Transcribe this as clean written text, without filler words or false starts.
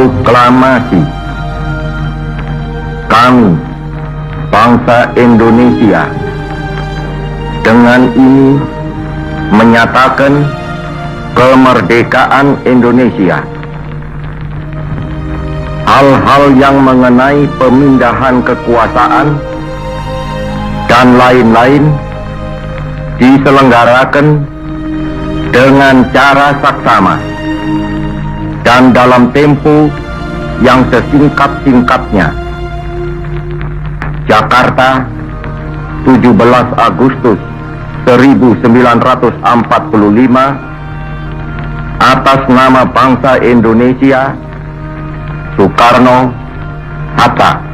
Proklamasi. Kami, bangsa Indonesia, dengan ini menyatakan kemerdekaan Indonesia. Hal-hal yang mengenai pemindahan kekuasaan dan lain-lain diselenggarakan dengan cara saksama dan dalam tempo yang sesingkat-singkatnya. Jakarta, 17 Agustus 1945, atas nama bangsa Indonesia, Soekarno, Hatta.